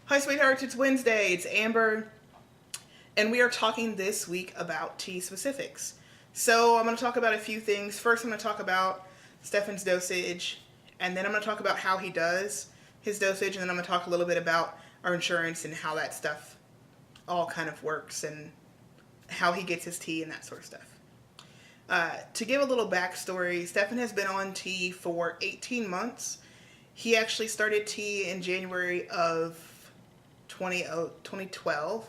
Hi, sweethearts. It's Wednesday. It's Amber, and we are talking this week about tea specifics. So, I'm going to talk about a few things. First, I'm going to talk about Stefan's dosage, and then I'm going to talk about how he does his dosage, and then I'm going to talk a little bit about our insurance and how that stuff all kind of works and how he gets his tea and that sort of stuff. To give a little backstory, Stefan has been on tea for 18 months. He actually started tea in January of 2012,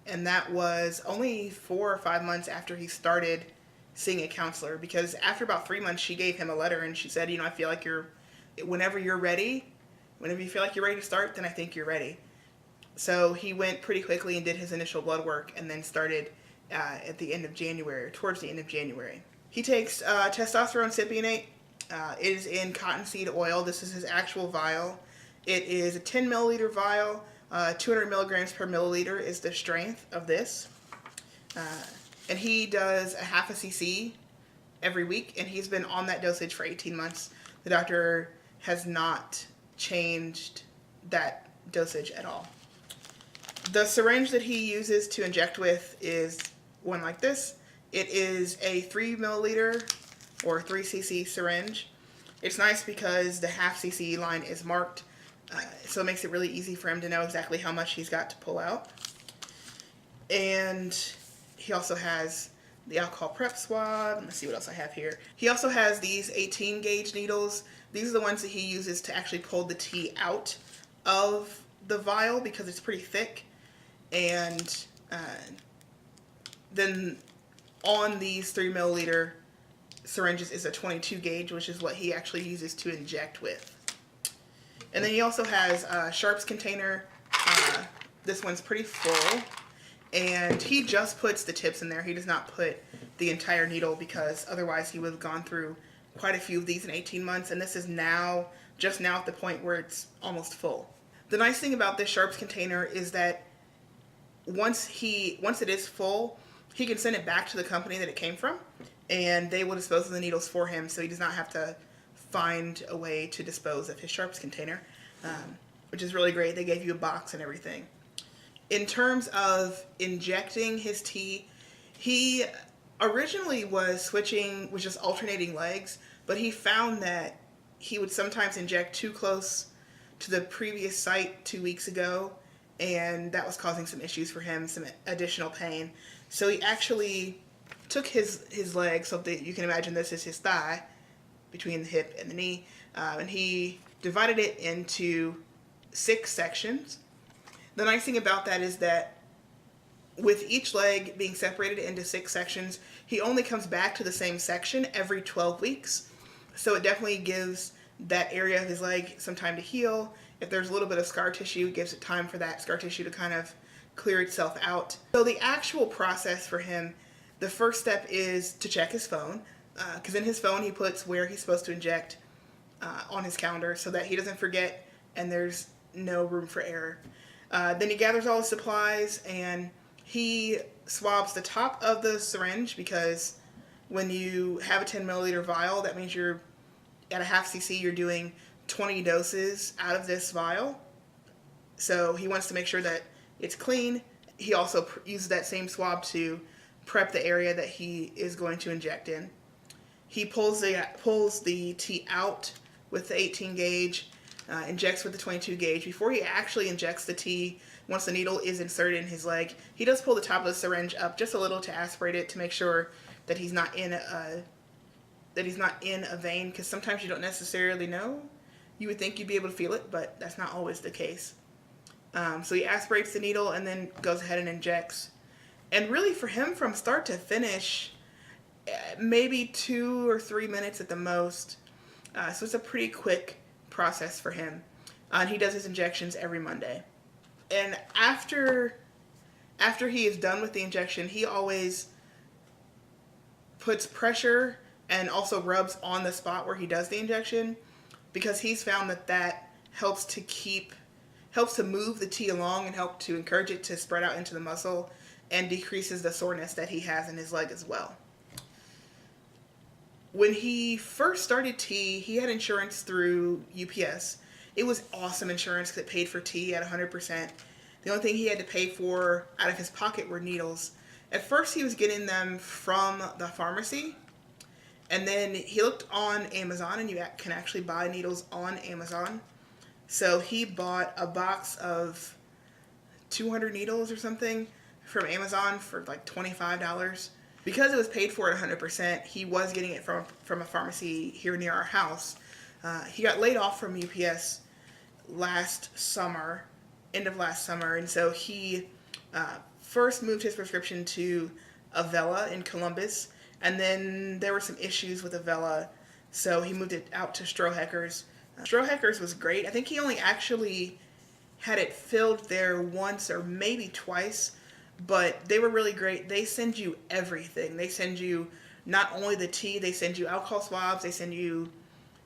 and that was only 4 or 5 months after he started seeing a counselor, because after about 3 months she gave him a letter and she said, I feel like whenever you're ready, whenever you feel like you're ready to start, then I think you're ready. So he went pretty quickly and did his initial blood work and then started at the end of January, towards the end of January. He takes testosterone cypionate. It is in cottonseed oil. This is his actual vial. It is a 10 milliliter vial. 200 milligrams per milliliter is the strength of this. And he does a half a cc every week, and he's been on that dosage for 18 months. The doctor has not changed that dosage at all. The syringe that he uses to inject with is one like this. It is a 3 milliliter or 3 cc syringe. It's nice because the half cc line is marked, so it makes it really easy for him to know exactly how much he's got to pull out. And he also has the alcohol prep swab. Let's see what else I have here. He also has these 18 gauge needles. These are the ones that he uses to actually pull the tea out of the vial because it's pretty thick. And then on these 3 milliliter syringes is a 22 gauge, which is what he actually uses to inject with. And then he also has a sharps container. This one's pretty full, and he just puts the tips in there. He does not put the entire needle because otherwise he would have gone through quite a few of these in 18 months, and this is just now at the point where it's almost full. The nice thing about this sharps container is that once it is full, he can send it back to the company that it came from, and they will dispose of the needles for him, so he does not have to find a way to dispose of his sharps container, which is really great. They gave you a box and everything. In terms of injecting his tea, he originally was just alternating legs, but he found that he would sometimes inject too close to the previous site 2 weeks ago, and that was causing some issues for him, some additional pain. So he actually took his leg, so that you can imagine this is his thigh, between the hip and the knee, and he divided it into 6 sections. The nice thing about that is that with each leg being separated into 6 sections, he only comes back to the same section every 12 weeks. So it definitely gives that area of his leg some time to heal. If there's a little bit of scar tissue, it gives it time for that scar tissue to kind of clear itself out. So the actual process for him, the first step is to check his phone, because in his phone he puts where he's supposed to inject on his calendar so that he doesn't forget and there's no room for error. Then he gathers all his supplies and he swabs the top of the syringe, because when you have a 10 milliliter vial, that means you're at a half cc, you're doing 20 doses out of this vial. So he wants to make sure that it's clean. He also uses that same swab to prep the area that he is going to inject in. He pulls the tea out with the 18 gauge, injects with the 22 gauge. Before he actually injects the tea, once the needle is inserted in his leg, he does pull the top of the syringe up just a little to aspirate it to make sure that he's not in a vein, because sometimes you don't necessarily know. You would think you'd be able to feel it, but that's not always the case. So he aspirates the needle and then goes ahead and injects. And really for him, from start to finish, maybe 2 or 3 minutes at the most. So it's a pretty quick process for him. And he does his injections every Monday. And after he is done with the injection, he always puts pressure and also rubs on the spot where he does the injection, because he's found that helps to move the tea along and help to encourage it to spread out into the muscle, and decreases the soreness that he has in his leg as well. When he first started tea, he had insurance through UPS, It was awesome insurance because it paid for tea at 100%. The only thing he had to pay for out of his pocket were needles. At first, he was getting them from the pharmacy, and then he looked on Amazon, and you can actually buy needles on Amazon. So he bought a box of 200 needles or something from Amazon for like $25. Because it was paid for at 100%, he was getting it from a pharmacy here near our house. He got laid off from UPS last summer, end of last summer, and so he first moved his prescription to Avella in Columbus, and then there were some issues with Avella, so he moved it out to Strohecker's. Strohecker's was great. I think he only actually had it filled there once or maybe twice, but they were really great. They send you everything. They send you not only the tea, they send you alcohol swabs, they send you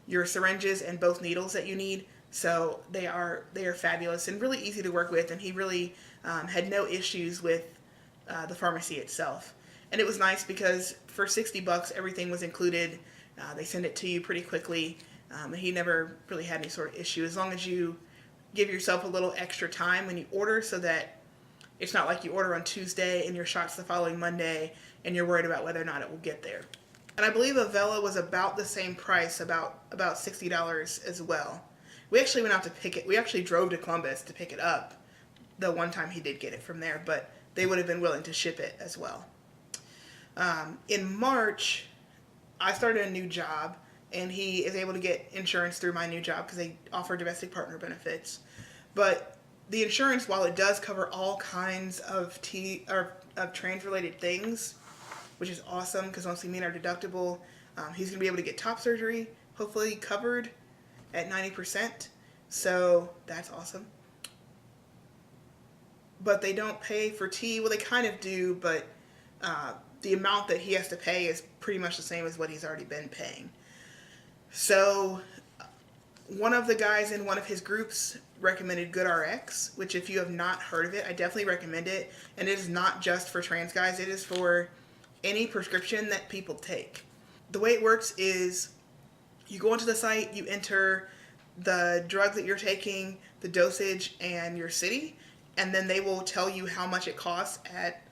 your syringes and both needles that you need. So they are fabulous and really easy to work with, and he really had no issues with the pharmacy itself. And it was nice because for $60 everything was included. They send it to you pretty quickly, and he never really had any sort of issue, as long as you give yourself a little extra time when you order, so that it's not like you order on Tuesday and your shot's the following Monday and you're worried about whether or not it will get there. And I believe Avella was about the same price, about $60 as well. We actually went out to pick it. We actually drove to Columbus to pick it up the one time he did get it from there, but they would have been willing to ship it as well. In March, I started a new job, and he is able to get insurance through my new job because they offer domestic partner benefits. But the insurance, while it does cover all kinds of trans-related things, which is awesome because once we meet our deductible, he's going to be able to get top surgery, hopefully covered at 90%. So that's awesome. But they don't pay for tea. Well, they kind of do, but the amount that he has to pay is pretty much the same as what he's already been paying. So one of the guys in one of his groups recommended GoodRx, which if you have not heard of it, I definitely recommend it. And it is not just for trans guys. It is for any prescription that people take. The way it works is you go onto the site, you enter the drug that you're taking, the dosage, and your city, and then they will tell you how much it costs at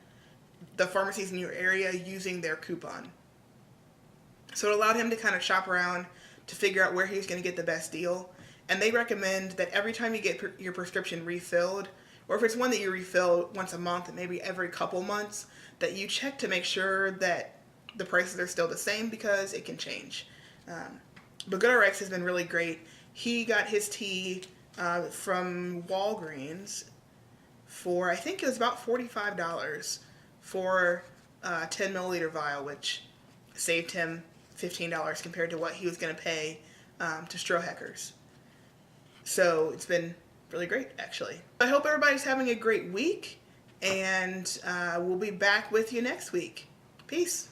the pharmacies in your area using their coupon. So it allowed him to kind of shop around to figure out where he was going to get the best deal. And they recommend that every time you get your prescription refilled, or if it's one that you refill once a month, maybe every couple months, that you check to make sure that the prices are still the same, because it can change. But GoodRx has been really great. He got his tea from Walgreens for, I think it was about $45 for a 10 milliliter vial, which saved him $15 compared to what he was going to pay to Strohecker's. So it's been really great, actually. I hope everybody's having a great week, and we'll be back with you next week. Peace.